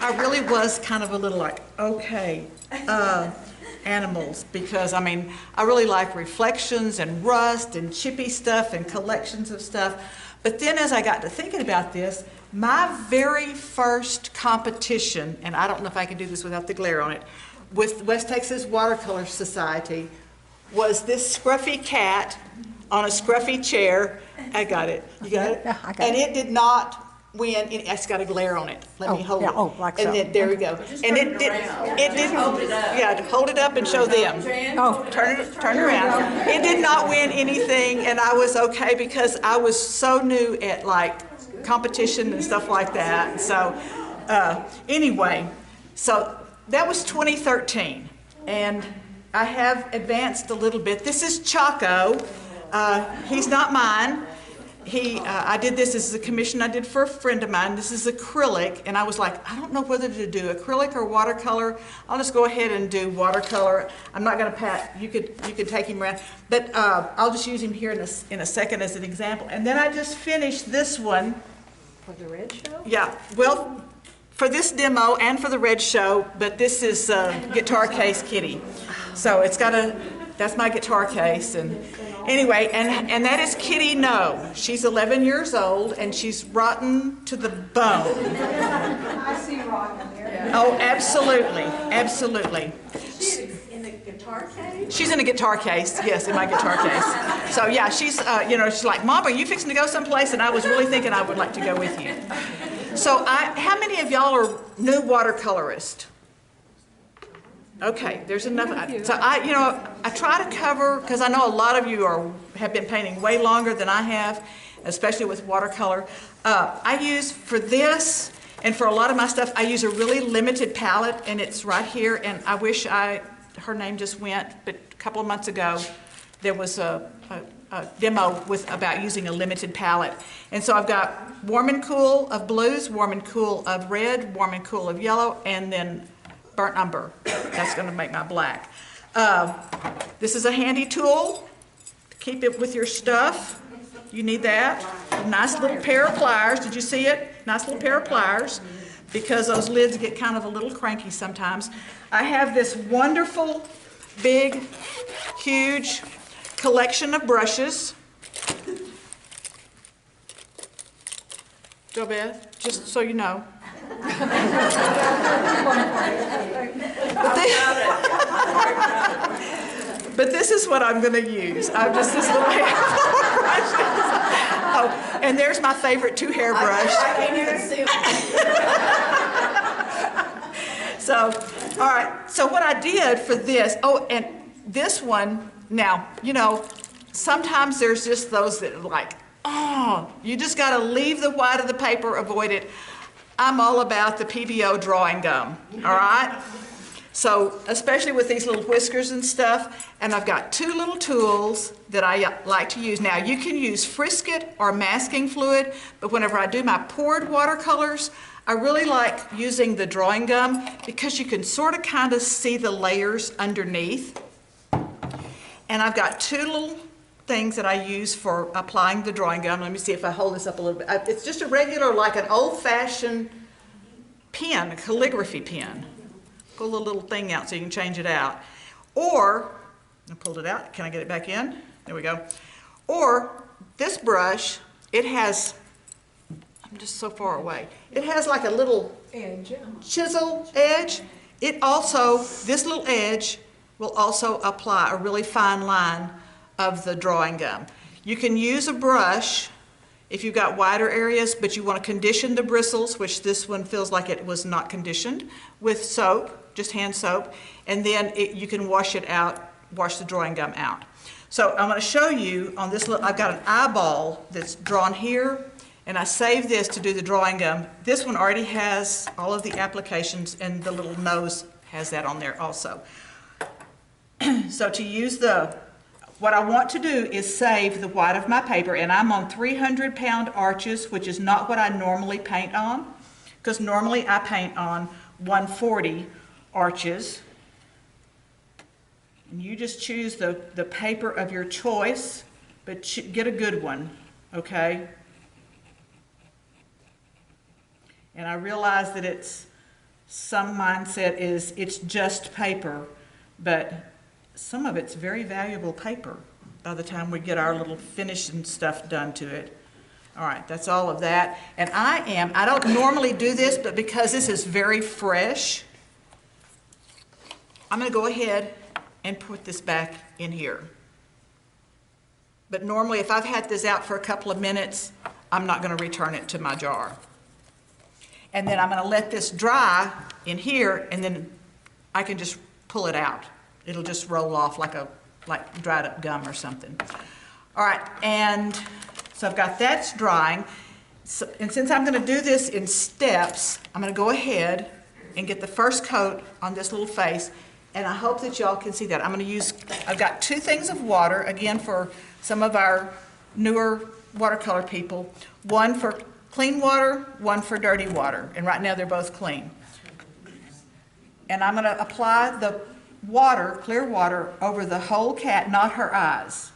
I really was kind of a little like, okay, animals, because I mean, I really like reflections and rust and chippy stuff and collections of stuff. But then as I got to thinking about this, my very first competition, and I don't know if I can do this without the glare on it, with West Texas Watercolor Society was this scruffy cat on a scruffy chair. I got it. You got it? Yeah, I got and it. it did not win. It's got a glare on it. Let me hold yeah, it. oh, like and so. then, there we go. And it didn't. Hold it up. Yeah, hold it up and show them. Oh, Turn it around. It did not win anything, and I was okay because I was so new at like competition and stuff like that. So anyway, so that was 2013, and I have advanced a little bit. This is Chaco. He's not mine. I did this as a commission I did for a friend of mine. This is acrylic, and I was like, I don't know whether to do acrylic or watercolor. I'll just go ahead and do watercolor. I'm not going to pat. You could take him around, but I'll just use him here in a second as an example. And then I just finished this one For the red show? Yeah, well, for this demo and for the red show, but this is guitar case Kitty. So it's got that's my guitar case. And anyway, and that is Kitty No. She's 11 years old and she's rotten to the bone. I see rotten there. Oh, absolutely, absolutely. She's in the guitar case? She's in a guitar case, yes, in my guitar case. So yeah, she's, she's like, Mom, are you fixing to go someplace? And I was really thinking I would like to go with you. So how many of y'all are new watercolorists? Okay, there's enough. So I try to cover, because I know a lot of you have been painting way longer than I have, especially with watercolor. I use for this and for a lot of my stuff, I use a really limited palette, and it's right here. And I wish her name just went, but a couple of months ago, there was a demo about using a limited palette. And so I've got Warm and Cool of blues, Warm and Cool of red, Warm and Cool of yellow, and then Burnt Umber. That's going to make my black. This is a handy tool to keep it with your stuff. You need that. A nice little pair of pliers. Did you see it? Nice little pair of pliers, because those lids get kind of a little cranky sometimes. I have this wonderful, big, huge collection of brushes. JoBeth, just so you know. But this is what I'm going to use. I'm just this little handful of brushes. Oh, and there's my favorite two hairbrush. I can't even see them. So, all right. So what I did for this, and this one, now, sometimes there's just those that are like, oh, you just got to leave the white of the paper, avoid it. I'm all about the PBO drawing gum, all right? So, especially with these little whiskers and stuff, and I've got two little tools that I like to use. Now, you can use Frisket or masking fluid, but whenever I do my poured watercolors, I really like using the drawing gum because you can sort of kind of see the layers underneath. And I've got two little things that I use for applying the drawing gum. Let me see if I hold this up a little bit. It's just a regular, like an old-fashioned pen, a calligraphy pen. Pull the little thing out so you can change it out. Or, I pulled it out. Can I get it back in? There we go. Or, this brush, it has, I'm just so far away. It has like a little chisel edge. It also, this little edge will also apply a really fine line of the drawing gum. You can use a brush if you've got wider areas, but you want to condition the bristles, which this one feels like it was not conditioned, with soap, just hand soap, and then you can wash it out, wash the drawing gum out. So I'm going to show you on this little, I've got an eyeball that's drawn here, and I saved this to do the drawing gum. This one already has all of the applications, and the little nose has that on there also. So to use what I want to do is save the white of my paper, and I'm on 300-pound arches, which is not what I normally paint on, because normally I paint on 140 arches. And you just choose the paper of your choice, but get a good one, okay? And I realize that it's Some mindset is it's just paper, but some of it's very valuable paper by the time we get our little finishing stuff done to it. All right, that's all of that. And I don't normally do this, but because this is very fresh, I'm going to go ahead and put this back in here. But normally, if I've had this out for a couple of minutes, I'm not going to return it to my jar. And then I'm going to let this dry in here, and then I can just pull it out. It'll just roll off like dried up gum or something. All right, and so I've got that's drying. So, and since I'm going to do this in steps, I'm going to go ahead and get the first coat on this little face, and I hope that y'all can see that. I've got 2 things of water, again for some of our newer watercolor people. One for clean water, one for dirty water, and right now they're both clean. And I'm going to apply the water, clear water, over the whole cat, not her eyes.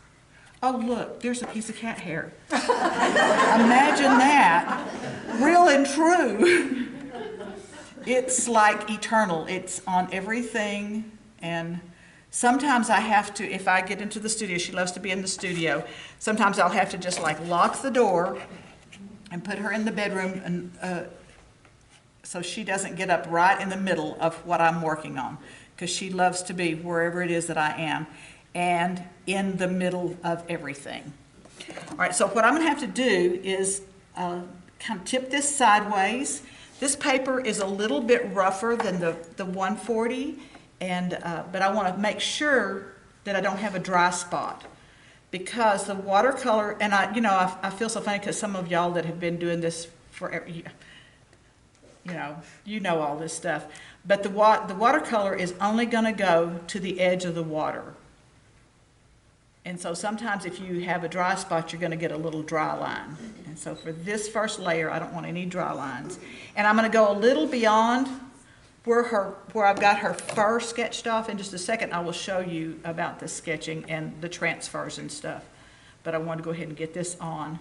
Oh look, there's a piece of cat hair. Imagine that, real and true. It's like eternal. It's on everything, and sometimes I have to, if I get into the studio, she loves to be in the studio, sometimes I'll have to just like lock the door and put her in the bedroom, and so she doesn't get up right in the middle of what I'm working on, because she loves to be wherever it is that I am and in the middle of everything. All right, so what I'm going to have to do is kind of tip this sideways. This paper is a little bit rougher than the 140, but I want to make sure that I don't have a dry spot, because the watercolor, and I feel so funny because some of y'all that have been doing this forever, you know all this stuff, but the watercolor is only going to go to the edge of the water. And so sometimes if you have a dry spot, you're going to get a little dry line. And so for this first layer, I don't want any dry lines. And I'm going to go a little beyond where I've got her fur sketched off. In just a second, I will show you about the sketching and the transfers and stuff. But I want to go ahead and get this on.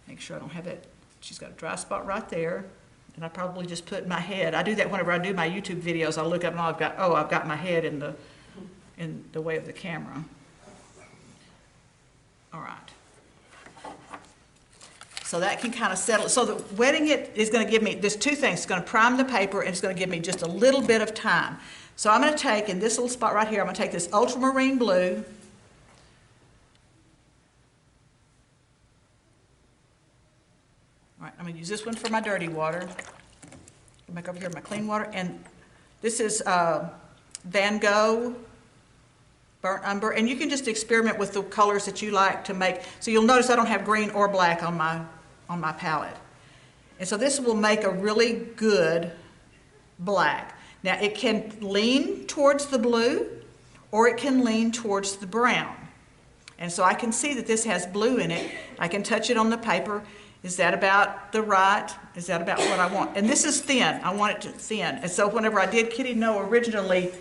Make sure I don't have it. She's got a dry spot right there. And I probably just put my head. I do that whenever I do my YouTube videos. I look up and I've got my head in the way of the camera. All right. So that can kind of settle. So the wetting it is going to give me, there's 2 things. It's going to prime the paper, and it's going to give me just a little bit of time. So I'm going to take, in this little spot right here, I'm going to take this ultramarine blue. All right, I'm going to use this one for my dirty water. Back over here my clean water. And this is Van Gogh burnt umber, and you can just experiment with the colors that you like to make. So you'll notice I don't have green or black on my palette. And so this will make a really good black. Now it can lean towards the blue, or it can lean towards the brown. And so I can see that this has blue in it. I can touch it on the paper. Is that about is that about what I want? And this is thin. I want it to thin. And so whenever I did Kitty No originally,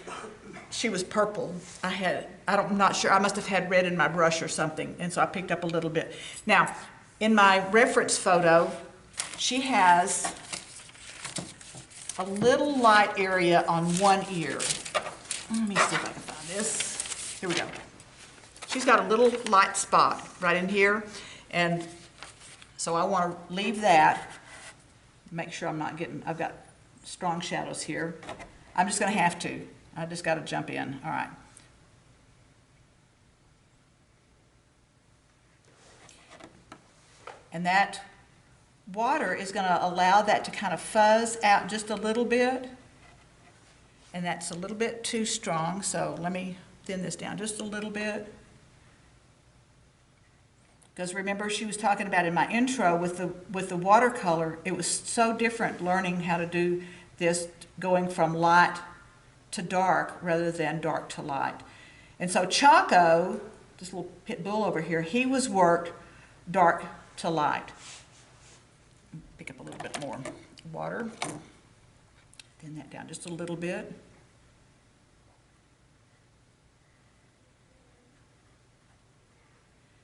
she was purple. I'm not sure, I must have had red in my brush or something, and so I picked up a little bit. Now, in my reference photo, she has a little light area on one ear. Let me see if I can find this. Here we go. She's got a little light spot right in here, and so I want to leave that, make sure I'm not getting, I've got strong shadows here. I'm just going to have to. I just got to jump in. All right. And that water is going to allow that to kind of fuzz out just a little bit. And that's a little bit too strong, so let me thin this down just a little bit. Because remember, she was talking about in my intro with the watercolor, it was so different learning how to do this, going from light to dark rather than dark to light. And so Chaco, this little pit bull over here, he was worked dark to light. Pick up a little bit more water. Thin that down just a little bit.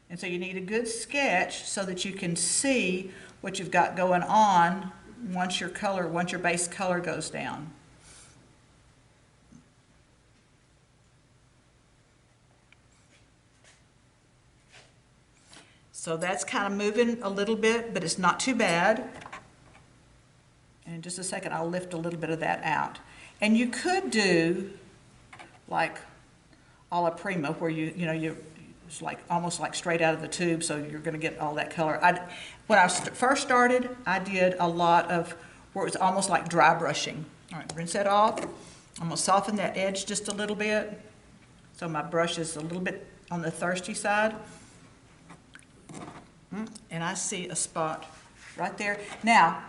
And so you need a good sketch so that you can see what you've got going on once your base color goes down. So that's kind of moving a little bit, but it's not too bad. And in just a second, I'll lift a little bit of that out. And you could do like alla prima, where it's like almost like straight out of the tube, so you're going to get all that color. When I first started, I did a lot of where it was almost like dry brushing. All right, rinse that off. I'm going to soften that edge just a little bit, so my brush is a little bit on the thirsty side. And I see a spot right there. Now,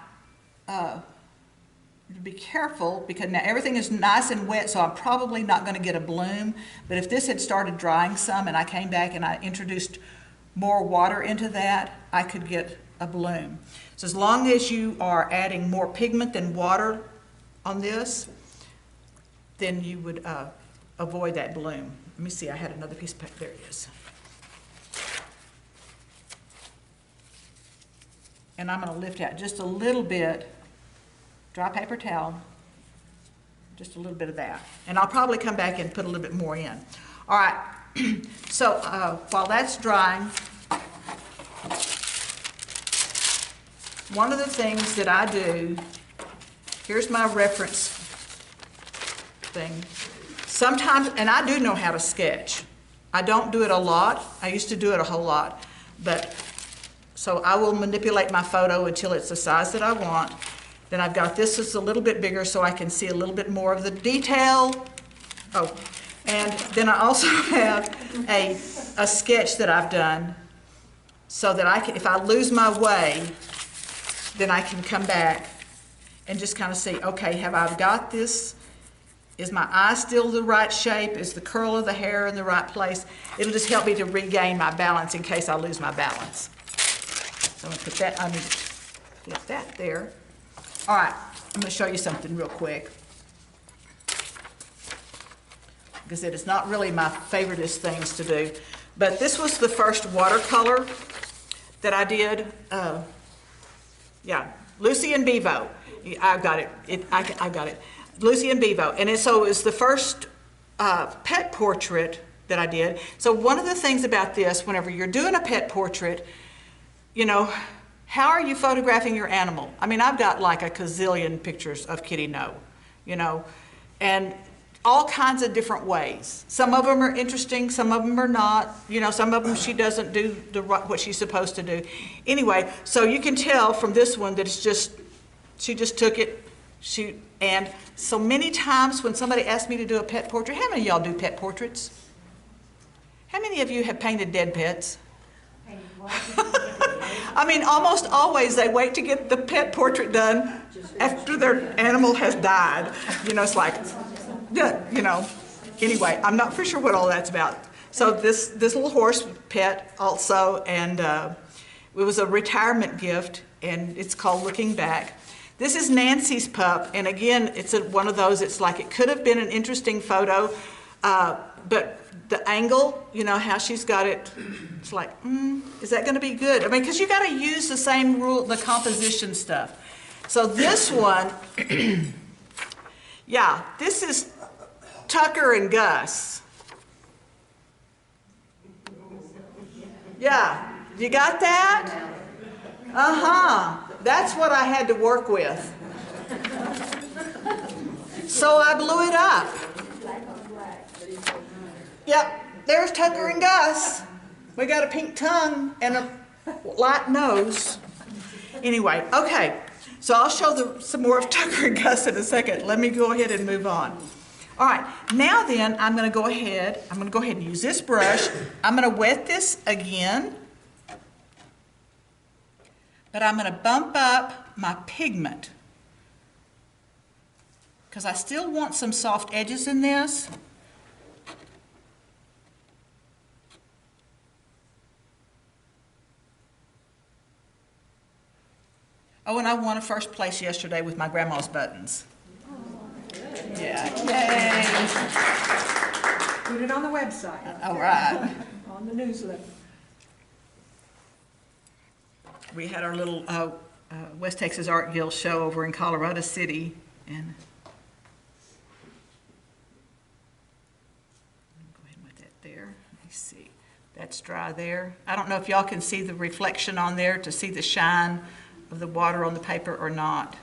be careful, because now everything is nice and wet, so I'm probably not going to get a bloom. But if this had started drying some and I came back and I introduced more water into that, I could get a bloom. So as long as you are adding more pigment than water on this, then you would avoid that bloom. Let me see, I had another piece of paper. There it is. And I'm going to lift out just a little bit, dry paper towel, just a little bit of that. And I'll probably come back and put a little bit more in. All right, so while that's drying, one of the things that I do, here's my reference thing. Sometimes, and I do know how to sketch. I don't do it a lot. I used to do it a whole lot, but so I will manipulate my photo until it's the size that I want. Then I've got this is a little bit bigger so I can see a little bit more of the detail. Oh, and then I also have a sketch that I've done so that I can, if I lose my way, then I can come back and just kind of see, okay, have I got this? Is my eye still the right shape? Is the curl of the hair in the right place? It'll just help me to regain my balance in case I lose my balance. So I'm going to put that, I'm going to flip that there. All right, I'm going to show you something real quick. Like I said, it's not really my favoriteest things to do, but this was the first watercolor that I did. Yeah, Lucy and Bevo. I got it. I got it. Lucy and Bevo. And so it was the first pet portrait that I did. So one of the things about this, whenever you're doing a pet portrait, you know, how are you photographing your animal? I mean, I've got like a gazillion pictures of Kitty No, you know, and all kinds of different ways. Some of them are interesting, some of them are not. You know, some of them she doesn't do what she's supposed to do. Anyway, so you can tell from this one that it's just, she just took it. And so many times when somebody asks me to do a pet portrait, how many of y'all do pet portraits? How many of you have painted dead pets? I mean, almost always they wait to get the pet portrait done after their animal has died. You know, it's like, yeah, you know. Anyway, I'm not for sure what all that's about. So this little horse pet also, and it was a retirement gift, and it's called Looking Back. This is Nancy's pup, and again, it's one of those, it's like it could have been an interesting photo, but the angle, you know, how she's got it, it's like, is that going to be good? I mean, because you got to use the same rule, the composition stuff. So this one, yeah, this is Tucker and Gus. Yeah, you got that? Uh-huh. That's what I had to work with. So I blew it up. Yep, there's Tucker and Gus. We got a pink tongue and a light nose. Anyway, okay. So I'll show some more of Tucker and Gus in a second. Let me go ahead and move on. All right, now then I'm going to go ahead and use this brush. I'm going to wet this again. But I'm going to bump up my pigment because I still want some soft edges in this. Oh, and I won a first place yesterday with my grandma's buttons. Yeah, yay. Put it on the website. All right. On the newsletter. We had our little West Texas Art Guild show over in Colorado City, and go ahead and put that there. Let me see. That's dry there. I don't know if y'all can see the reflection on there to see the shine of the water on the paper or not.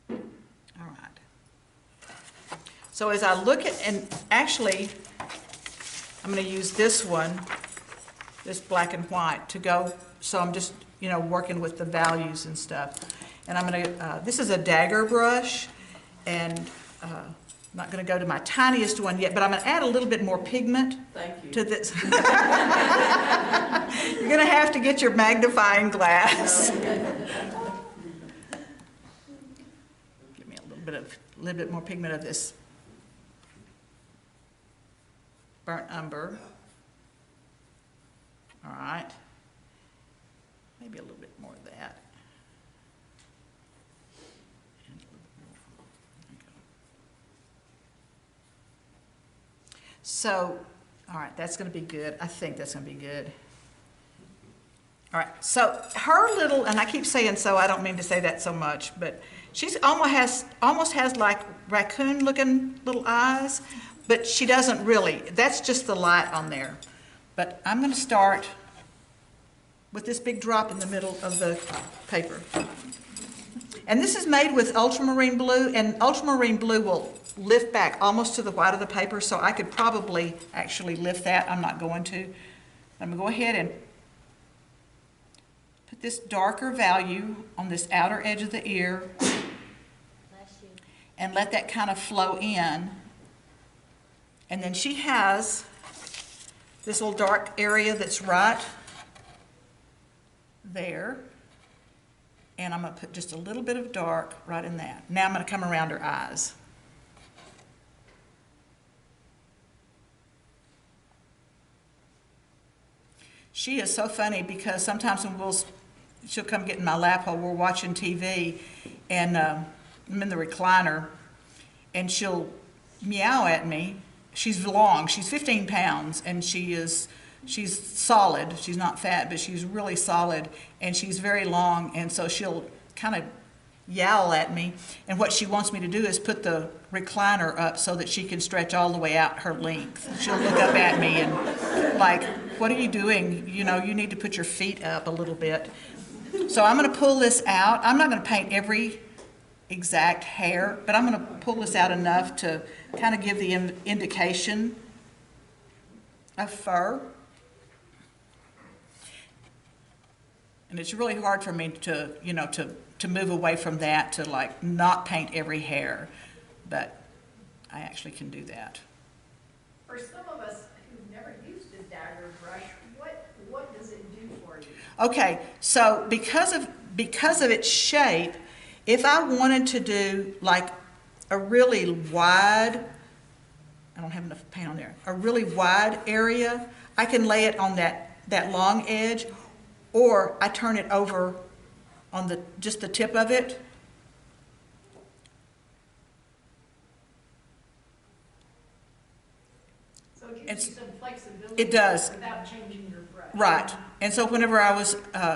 All right. So as I look at, and actually, I'm going to use this one, this black and white, to go, so I'm just, you know, working with the values and stuff. And I'm going to, this is a dagger brush, and I'm not going to go to my tiniest one yet, but I'm going to add a little bit more pigment to this. You're going to have to get your magnifying glass. Give me a little bit more pigment of this burnt umber. All right. Maybe a little bit more of that. And a little bit more. There you go. So, all right, that's going to be good. I think that's going to be good. All right, so her little, and I keep saying so, I don't mean to say that so much, but she's almost has like raccoon-looking little eyes, but she doesn't really. That's just the light on there. But I'm going to start with this big drop in the middle of the paper. And this is made with ultramarine blue, and ultramarine blue will lift back almost to the white of the paper, so I could probably actually lift that. I'm not going to. I'm going to go ahead and put this darker value on this outer edge of the ear and let that kind of flow in. And then she has this little dark area that's right there. And I'm going to put just a little bit of dark right in that. Now I'm going to come around her eyes. She is so funny because sometimes when she'll come get in my lap while we're watching TV, and I'm in the recliner, and she'll meow at me. She's long, she's 15 pounds, and she's solid. She's not fat, but she's really solid, and she's very long, and so she'll kind of yowl at me, and what she wants me to do is put the recliner up so that she can stretch all the way out her length. She'll look up at me and like, what are you doing? You know, you need to put your feet up a little bit. So I'm going to pull this out. I'm not going to paint every exact hair, but I'm going to pull this out enough to kind of give the indication of fur. And it's really hard for me to, you know, to move away from that, to like not paint every hair, but I actually can do that. For some of us who've never used a dagger brush, what does it do for you? Okay, so because of its shape, if I wanted to do like a really wide, I don't have enough paint on there, a really wide area, I can lay it on that long edge, or I turn it over on just the tip of it. So it gives you some flexibility. It does. Without changing your brush. Right. And so whenever I was,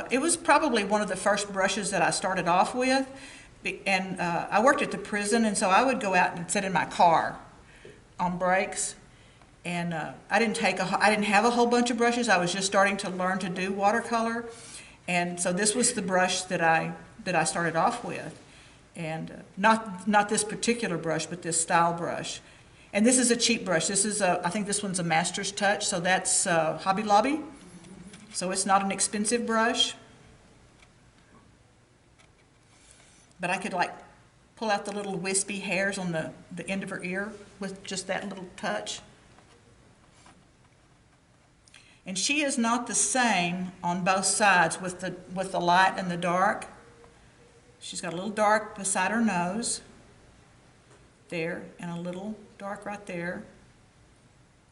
it was probably one of the first brushes that I started off with. And I worked at the prison, and so I would go out and sit in my car on breaks. And I didn't have a whole bunch of brushes. I was just starting to learn to do watercolor. And so this was the brush that I started off with. And not this particular brush, but this style brush. And this is a cheap brush. This is I think this one's a Master's Touch, so that's Hobby Lobby. So it's not an expensive brush. But I could like pull out the little wispy hairs on the end of her ear with just that little touch. And she is not the same on both sides with the light and the dark. She's got a little dark beside her nose there, and a little dark right there.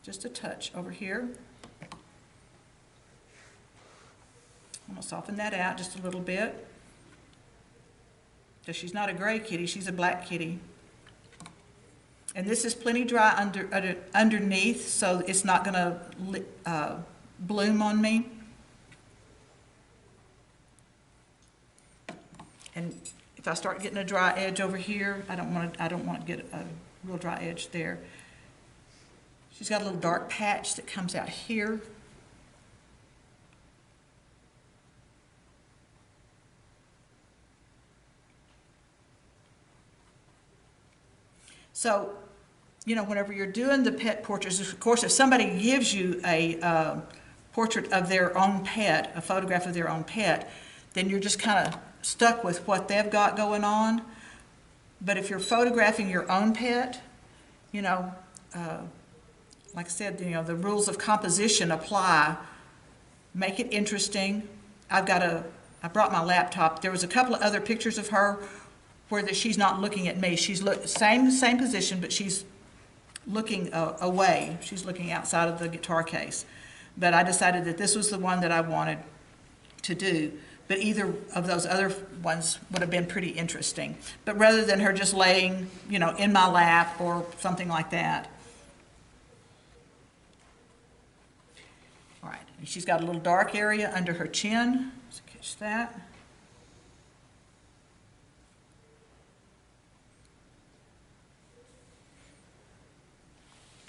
Just a touch over here. I'm going to soften that out just a little bit. Because she's not a gray kitty, she's a black kitty. And this is plenty dry underneath, so it's not going to bloom on me. And if if I start getting a dry edge over here, I don't want to get a real dry edge there. She's got a little dark patch that comes out here. So, you know, whenever you're doing the pet portraits, of course, if somebody gives you a portrait of their own pet, a photograph of their own pet, then you're just kind of stuck with what they've got going on. But if you're photographing your own pet, you know, like I said, you know, the rules of composition apply. Make it interesting. I brought my laptop. There was a couple of other pictures of her where she's not looking at me. She's same position, but she's looking away. She's looking outside of the guitar case. But I decided that this was the one that I wanted to do. But either of those other ones would have been pretty interesting. But rather than her just laying, you know, in my lap or something like that. All right, and she's got a little dark area under her chin. So catch that.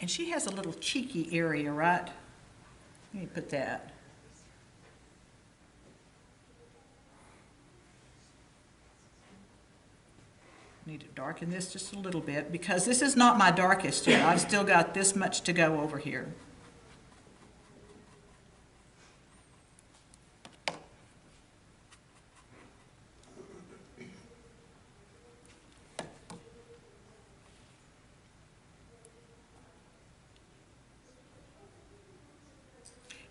And she has a little cheeky area, right? Let me put that. Need to darken this just a little bit because this is not my darkest yet. I've still got this much to go over here.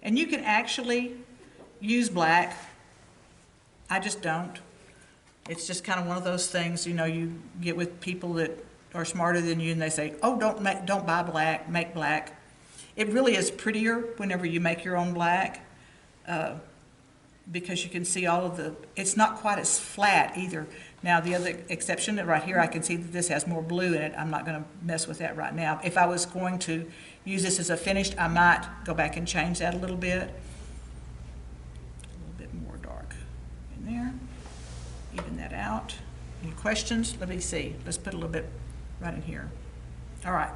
And you can actually use black. I just don't. It's just kind of one of those things, you know, you get with people that are smarter than you and they say, oh, don't buy black, make black. It really is prettier whenever you make your own black because you can see all of it's not quite as flat either. Now the other exception right here, I can see that this has more blue in it. I'm not going to mess with that right now. If I was going to use this as a finished, I might go back and change that a little bit. A little bit more dark in there. Even that out. Any questions? Let me see. Let's put a little bit right in here. All right.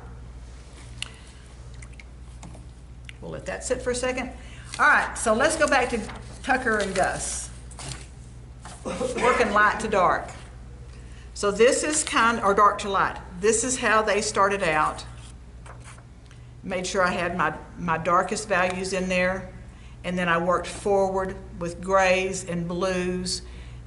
We'll let that sit for a second. All right, so let's go back to Tucker and Gus. Working light to dark. So this is or dark to light. This is how they started out. Made sure I had my darkest values in there. And then I worked forward with grays and blues.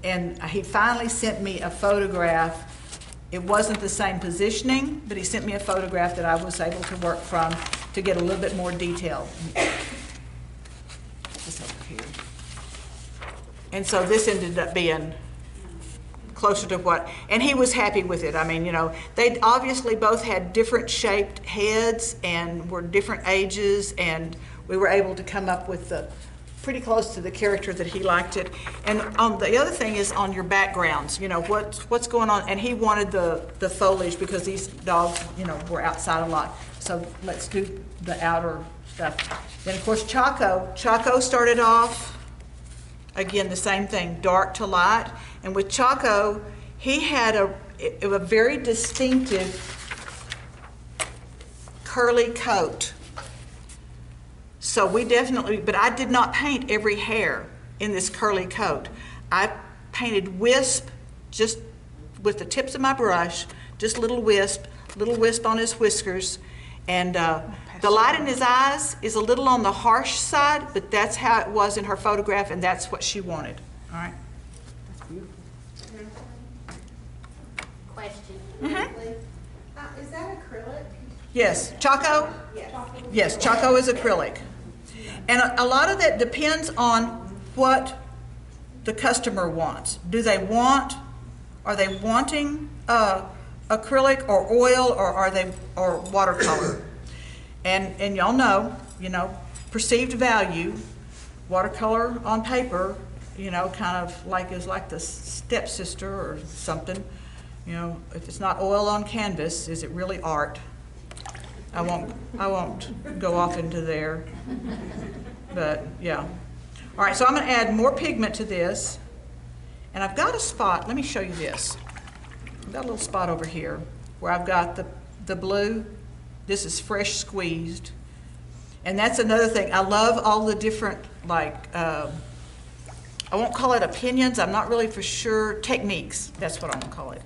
And he finally sent me a photograph. It wasn't the same positioning, but he sent me a photograph that I was able to work from to get a little bit more detail. This over here. And so this ended up being closer to what, and he was happy with it. I mean, you know, they obviously both had different shaped heads and were different ages, and we were able to come up with pretty close to the character that he liked it. And the other thing is on your backgrounds, you know, what's going on. And he wanted the foliage because these dogs, you know, were outside a lot. So let's do the outer stuff. Then of course Chaco started off, again, the same thing, dark to light. And with Chaco, he had a very distinctive curly coat. So we definitely, but I did not paint every hair in this curly coat. I painted wisp just with the tips of my brush, just little wisp on his whiskers. And the light in his eyes is a little on the harsh side, but that's how it was in her photograph, and that's what she wanted. All right. That's beautiful. Question. Is that acrylic? Yes, Chaco? Yes, Chaco is acrylic. And a lot of that depends on what the customer wants. Are they wanting acrylic or oil, or watercolor? And y'all know, you know, perceived value, watercolor on paper, you know, kind of is like the stepsister or something. You know, if it's not oil on canvas, is it really art? I won't go off into there, but yeah. All right, so I'm going to add more pigment to this, And I've got a spot, let me show you this. I've got a little spot over here where I've got the blue. This is fresh squeezed. And that's another thing. I love all the different, like, I won't call it opinions, I'm not really for sure, techniques, that's what I'm gonna call it.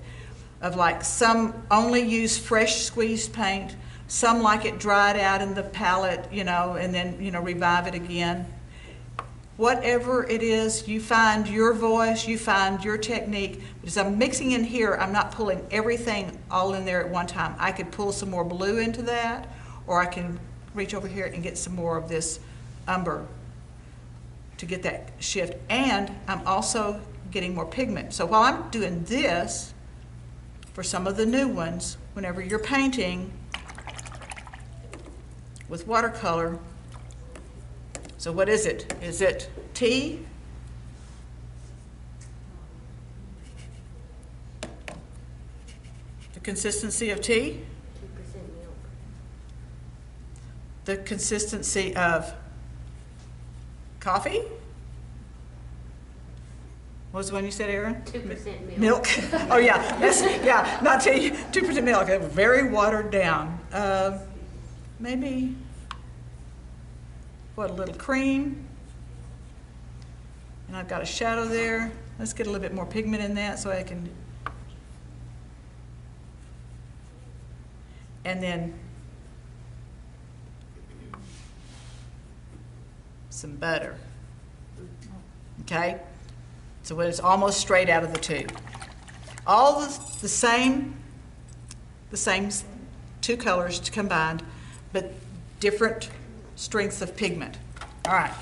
Of like, some only use fresh squeezed paint, some like it dried out in the palette, you know, and then, you know, revive it again. Whatever it is, you find your voice, you find your technique. As I'm mixing in here, I'm not pulling everything all in there at one time. I could pull some more blue into that, or I can reach over here and get some more of this umber to get that shift. And I'm also getting more pigment. So while I'm doing this, for some of the new ones, whenever you're painting with watercolor, so what is it? Is it tea? The consistency of tea? 2% milk. The consistency of coffee? What was the one you said, Erin? 2% milk. Milk? Oh, yeah, that's, yeah, not tea, 2% milk, very watered down. Maybe, what, a little cream? And I've got a shadow there. Let's get a little bit more pigment in that so I can, and then some butter. Okay? So when it's almost straight out of the tube. All the same two colors combined, but different strengths of pigment. All right.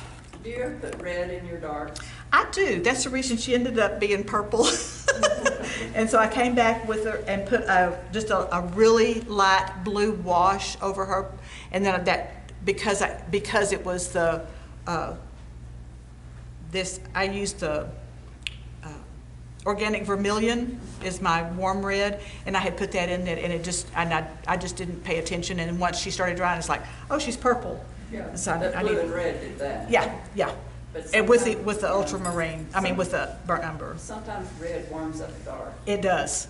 Do you ever put red in your darks? I do. That's the reason she ended up being purple. And so I came back with her and put just a really light blue wash over her. And then that, because it was the, I used the organic vermilion is my warm red, and I had put that in there, and I just didn't pay attention. And once she started drying, it's like, oh, she's purple. Yeah, So that blue and red did that. Yeah. But And with the ultramarine, with the burnt umber. Sometimes red warms up the dark. It does.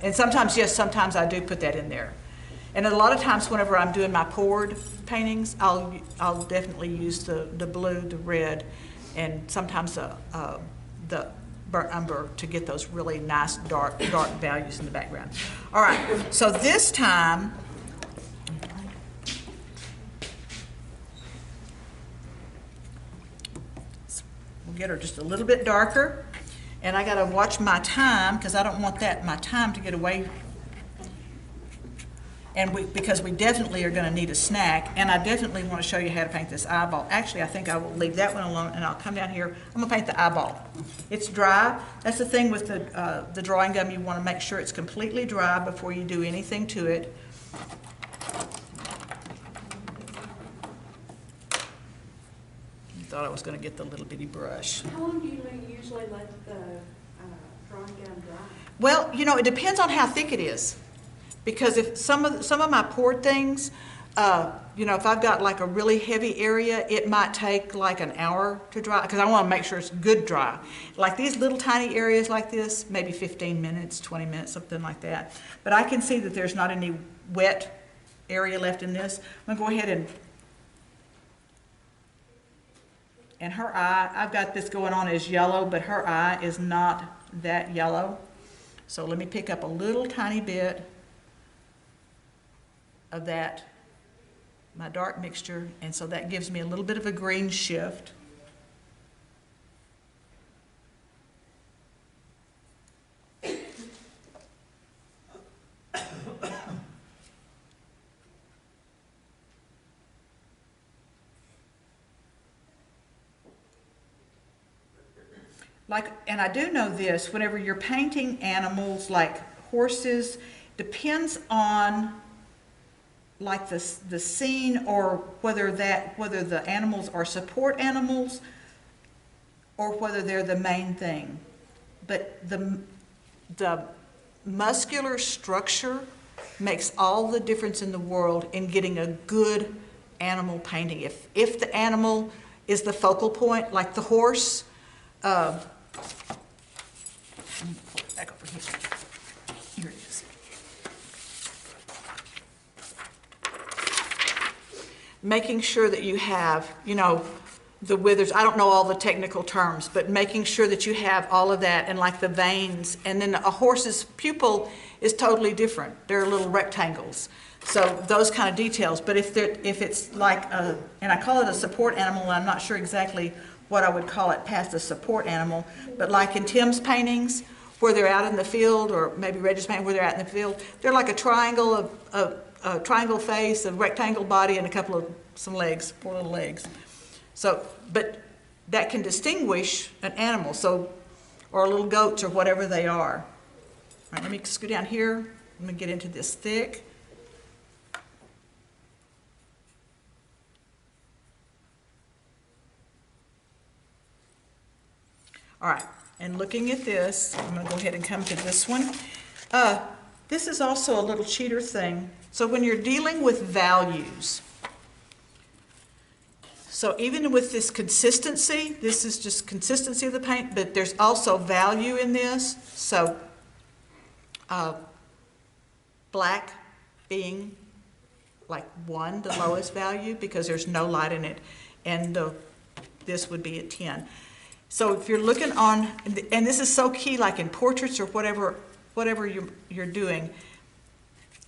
And sometimes, yes, sometimes I do put that in there. And a lot of times whenever I'm doing my poured paintings, I'll definitely use the blue, the red, and sometimes the burnt umber to get those really nice dark values in the background. All right, so this time, we'll get her just a little bit darker. And I gotta watch my time because I don't want my time to get away. And because we definitely are gonna need a snack, and I definitely wanna show you how to paint this eyeball. Actually, I think I will leave that one alone and I'll come down here. I'm gonna paint the eyeball. It's dry. That's the thing with the drawing gum. You wanna make sure it's completely dry before you do anything to it. Thought I was gonna get the little bitty brush. How long do you usually let the drawing gum dry? Well, it depends on how thick it is. Because if some of my poured things, if I've got like a really heavy area, it might take like an hour to dry, because I want to make sure it's good dry. Like these little tiny areas like this, maybe 15 minutes, 20 minutes, something like that. But I can see that there's not any wet area left in this. I'm gonna go ahead and her eye, I've got this going on as yellow, but her eye is not that yellow. So let me pick up a little tiny bit of that, my dark mixture, and so that gives me a little bit of a green shift. And I do know this, whenever you're painting animals like horses, depends on like the scene, or whether the animals are support animals or whether they're the main thing. But the muscular structure makes all the difference in the world in getting a good animal painting. If the animal is the focal point, like the horse, making sure that you have, you know, the withers, I don't know all the technical terms, but making sure that you have all of that, and like the veins. And then a horse's pupil is totally different. They're little rectangles. So those kind of details. But if it's like and I call it a support animal, and I'm not sure exactly what I would call it past a support animal, but like in Tim's paintings, where they're out in the field, or maybe Reggie's painting where they're out in the field, they're like a triangle a triangle face, a rectangle body, and a couple of some legs, 4 little legs. So, but that can distinguish an animal, so, or little goats or whatever they are. All right, let me scoot down here. Let me get into this thick. All right, and looking at this, I'm going to go ahead and come to this one. This is also a little cheater thing. So when you're dealing with values, so even with this consistency, this is just consistency of the paint, but there's also value in this. So black being like 1, the lowest value, because there's no light in it, and this would be at 10. So if you're looking on, and this is so key, like in portraits or whatever you're doing,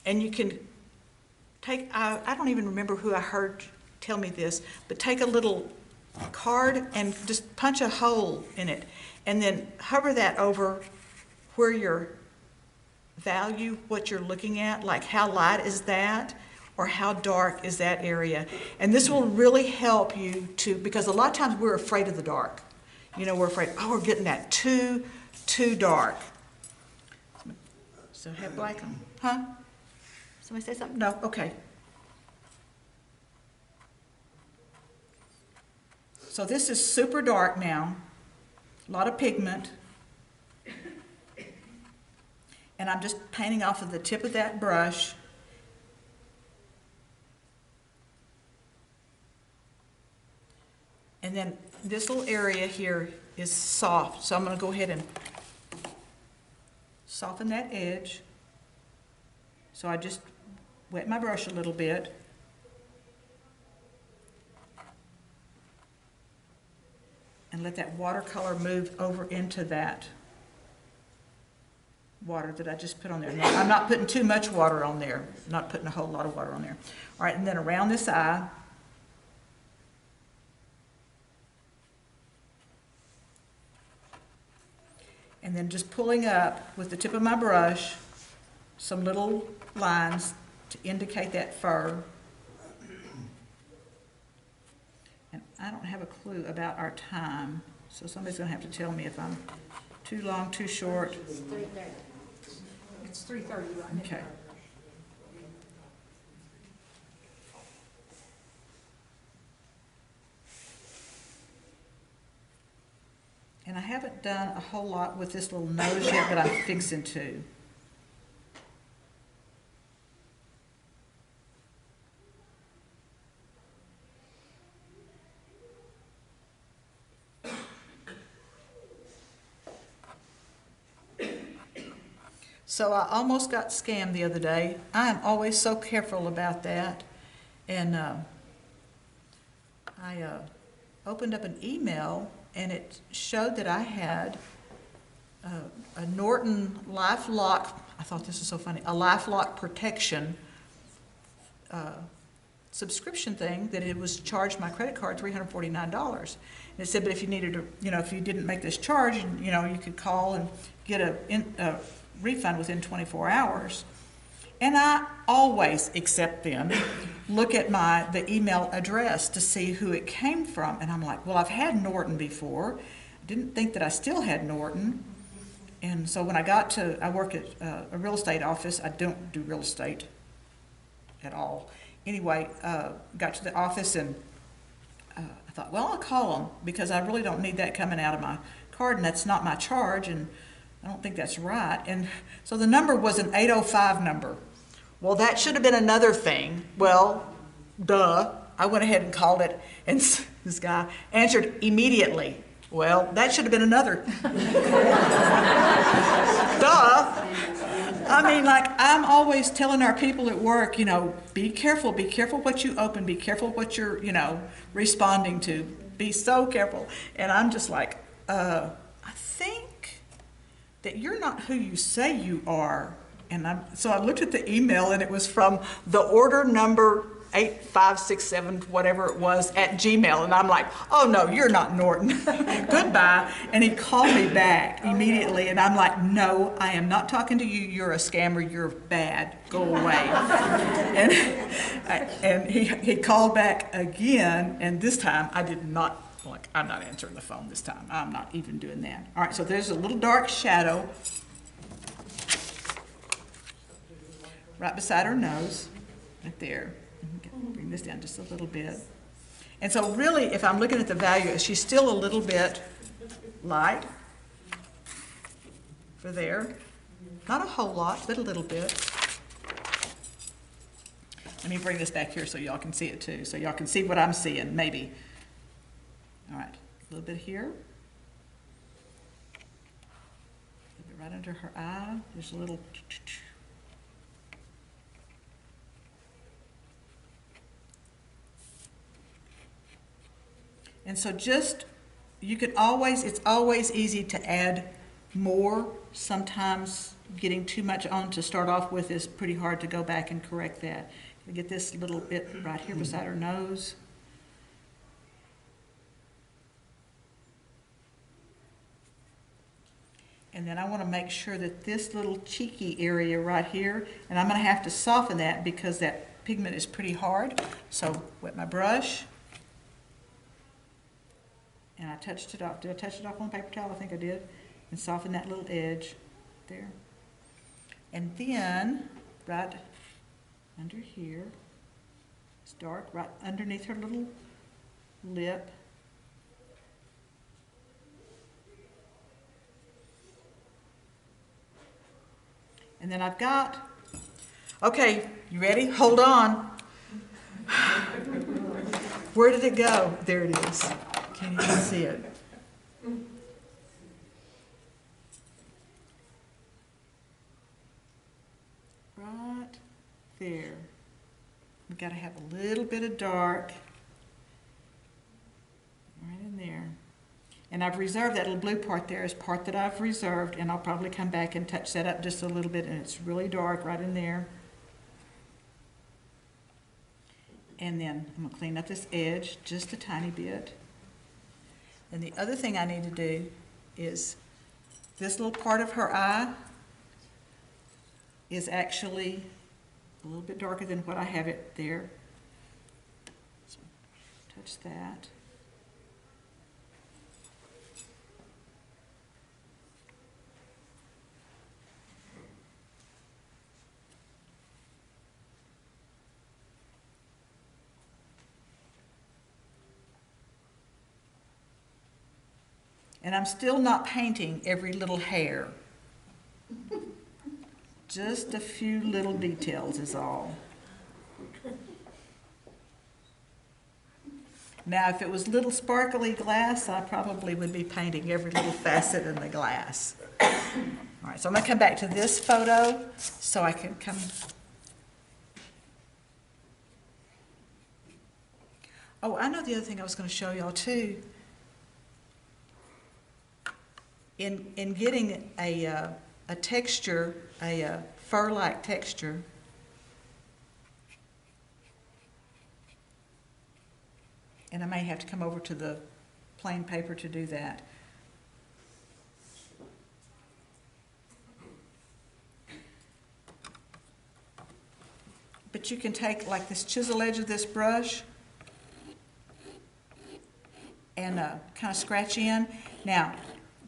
and you can take, I don't even remember who I heard tell me this, but take a little card and just punch a hole in it, and then hover that over where your value, what you're looking at, like how light is that, or how dark is that area. And this will really help you to, because a lot of times we're afraid of the dark. You know, we're afraid, oh, we're getting that too dark. So have black on, huh? Somebody say something? No? Okay. So this is super dark now, a lot of pigment. And I'm just painting off of the tip of that brush. And then this little area here is soft, so I'm going to go ahead and soften that edge. So I just wet my brush a little bit. And let that watercolor move over into that water that I just put on there. Now, I'm not putting too much water on there. I'm not putting a whole lot of water on there. All right, and then around this eye, and then just pulling up with the tip of my brush some little lines to indicate that fur. And I don't have a clue about our time, so somebody's going to have to tell me if I'm too long, too short. It's 3:30 right now. Okay. And I haven't done a whole lot with this little nose yet, but I'm fixing to. So I almost got scammed the other day. I am always so careful about that. And I opened up an email, and it showed that I had a Norton LifeLock, I thought this was so funny, a LifeLock protection subscription thing that it was charged my credit card $349. And it said, but if you needed to, you know, if you didn't make this charge, you know, you could call and get a refund within 24 hours. And I always, except then, look at the email address to see who it came from. And I'm like, well, I've had Norton before. I didn't think that I still had Norton. And so when I work at a real estate office. I don't do real estate at all. Anyway, got to the office, and I thought, well, I'll call them because I really don't need that coming out of my card, and that's not my charge, and I don't think that's right. And so the number was an 805 number. Well, that should have been another thing. Well, duh. I went ahead and called it, and this guy answered immediately. Well, that should have been another. Duh. I mean, like, I'm always telling our people at work, be careful what you open, be careful what you're, responding to. Be so careful. And I'm just like, I think that you're not who you say you are. And so I looked at the email, and it was from the order number 8567, whatever it was, at Gmail. And I'm like, oh no, you're not Norton. Goodbye. And he called me back immediately. And I'm like, no, I am not talking to you. You're a scammer. You're bad. Go away. and he called back again. And this time I did not, I'm not answering the phone this time. I'm not even doing that. All right, so there's a little dark shadow right beside her nose, right there. Bring this down just a little bit. And so really, if I'm looking at the value, she's still a little bit light for there. Not a whole lot, but a little bit. Let me bring this back here so y'all can see it too, so y'all can see what I'm seeing, maybe. All right, a little bit here. A little bit right under her eye. There's a little. And so just, it's always easy to add more. Sometimes getting too much on to start off with is pretty hard to go back and correct that. Get this little bit right here beside her nose. And then I want to make sure that this little cheeky area right here, and I'm going to have to soften that because that pigment is pretty hard. So wet my brush. And I touched it off. Did I touch it off on a paper towel? I think I did. And soften that little edge there. And then, right under here, it's dark, right underneath her little lip. And then I've got, okay, you ready? Hold on. Where did it go? There it is. Can't even see it. Right there. We've got to have a little bit of dark right in there. And I've reserved that little blue part there as part that I've reserved, and I'll probably come back and touch that up just a little bit, and it's really dark right in there. And then I'm going to clean up this edge just a tiny bit. And the other thing I need to do is this little part of her eye is actually a little bit darker than what I have it there. So touch that. And I'm still not painting every little hair. Just a few little details is all. Now, if it was little sparkly glass, I probably would be painting every little facet in the glass. All right, so I'm going to come back to this photo so I can come. Oh, I know the other thing I was going to show y'all too. In getting a texture, a fur-like texture, and I may have to come over to the plain paper to do that. But you can take like this chisel edge of this brush and kind of scratch in. Now,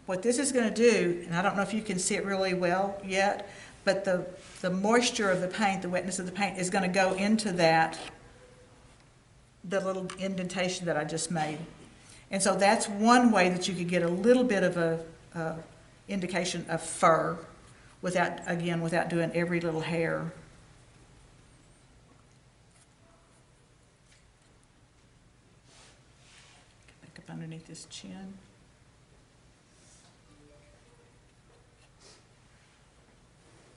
what this is going to do, and I don't know if you can see it really well yet, but the moisture of the paint, the wetness of the paint, is going to go into that, the little indentation that I just made. And so that's one way that you could get a little bit of a indication of fur without, again, without doing every little hair. Back up underneath this chin.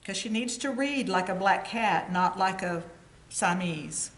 because she needs to read like a black cat, not like a Siamese.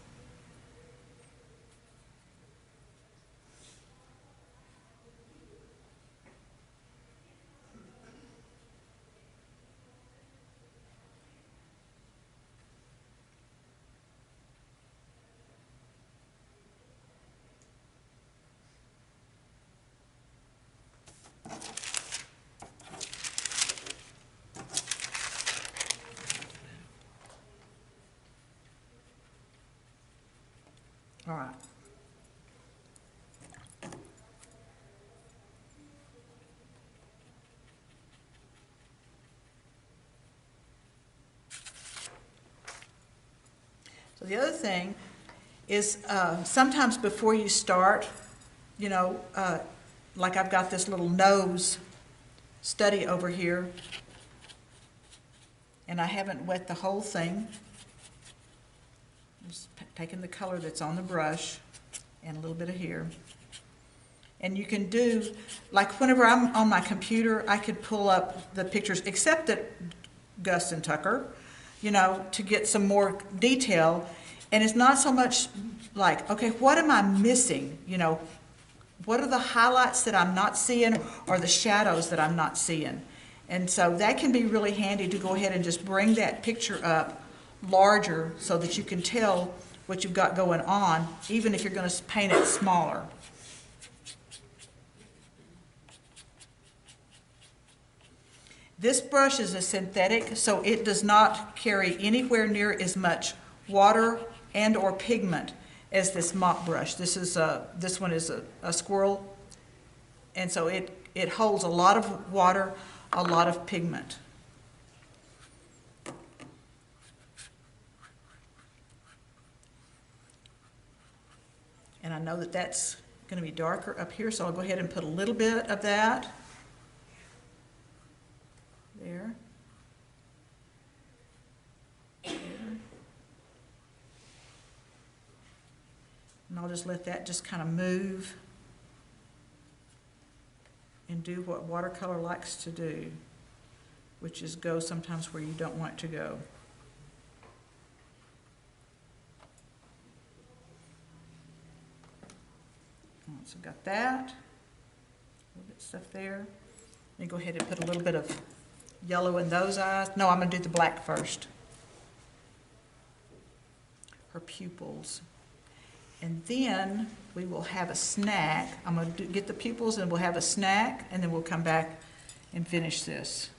All right. So the other thing is sometimes before you start, you know, like I've got this little nose study over here, and I haven't wet the whole thing. Just taking the color that's on the brush and a little bit of here. And you can do, like whenever I'm on my computer, I could pull up the pictures, except that Gus and Tucker, you know, to get some more detail. And it's not so much like, okay, what am I missing? You know, what are the highlights that I'm not seeing or the shadows that I'm not seeing? And so that can be really handy to go ahead and just bring that picture up larger so that you can tell what you've got going on, even if you're going to paint it smaller. This brush is a synthetic, so it does not carry anywhere near as much water and or pigment as this mop brush. This one is a squirrel, and so it holds a lot of water, a lot of pigment. And I know that that's going to be darker up here, so I'll go ahead and put a little bit of that there. There. And I'll just let that just kind of move and do what watercolor likes to do, which is go sometimes where you don't want it to go. So got that, a little bit of stuff there. Let me go ahead and put a little bit of yellow in those eyes. No, I'm going to do the black first. Her pupils. And then we will have a snack. I'm going to get the pupils and we'll have a snack, and then we'll come back and finish this.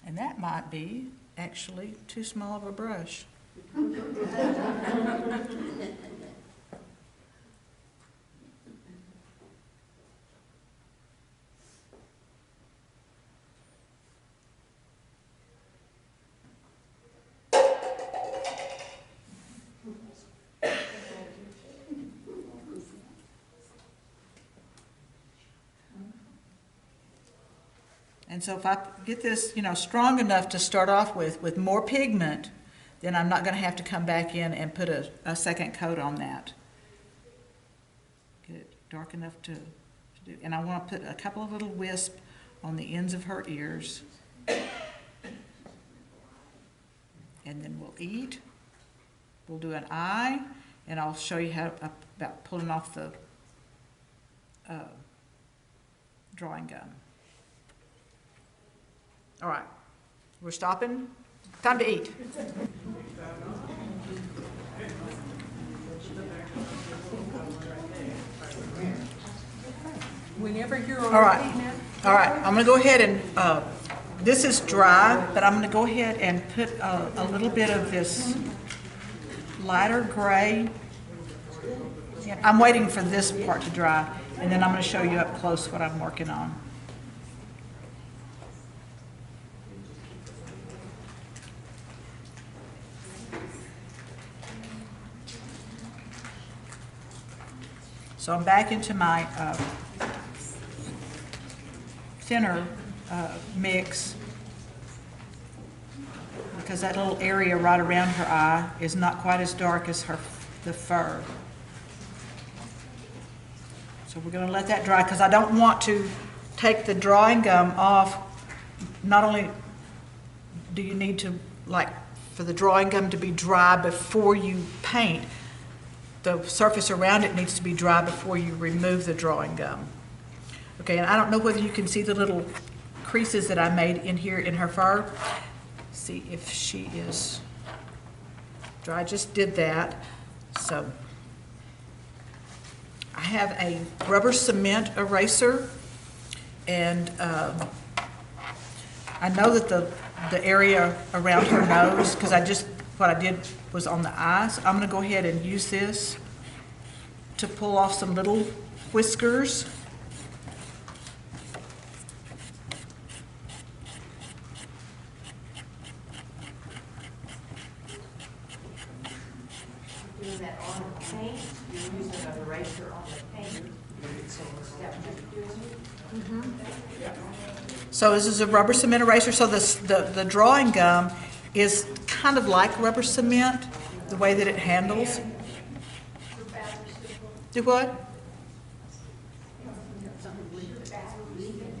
And that might be actually too small of a brush. And so if I get this, you know, strong enough to start off with more pigment, then I'm not going to have to come back in and put a second coat on that. Get it dark enough to do. And I want to put a couple of little wisps on the ends of her ears. And then we'll eat. We'll do an eye, and I'll show you how about pulling off the drawing gun. All right, we're stopping. Time to eat. Whenever you're All right, all right. I'm going to go ahead and this is dry, but I'm going to go ahead and put a little bit of this lighter gray. Yeah, I'm waiting for this part to dry, and then I'm going to show you up close what I'm working on. So I'm back into my thinner mix, because that little area right around her eye is not quite as dark as the fur. So we're going to let that dry, because I don't want to take the drawing gum off, not only do you need to, like, for the drawing gum to be dry before you paint, the surface around it needs to be dry before you remove the drawing gum. Okay, and I don't know whether you can see the little creases that I made in here in her fur. See if she is dry. I just did that. So I have a rubber cement eraser, and I know that the area around her nose, because what I did was on the eyes. I'm gonna go ahead and use this to pull off some little whiskers. Doing that on the paint, you're using an eraser on the paint. Is that what you're doing? So this is a rubber cement eraser. So the drawing gum is kind of like rubber cement, the way that it handles. Do what?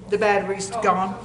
The battery's gone.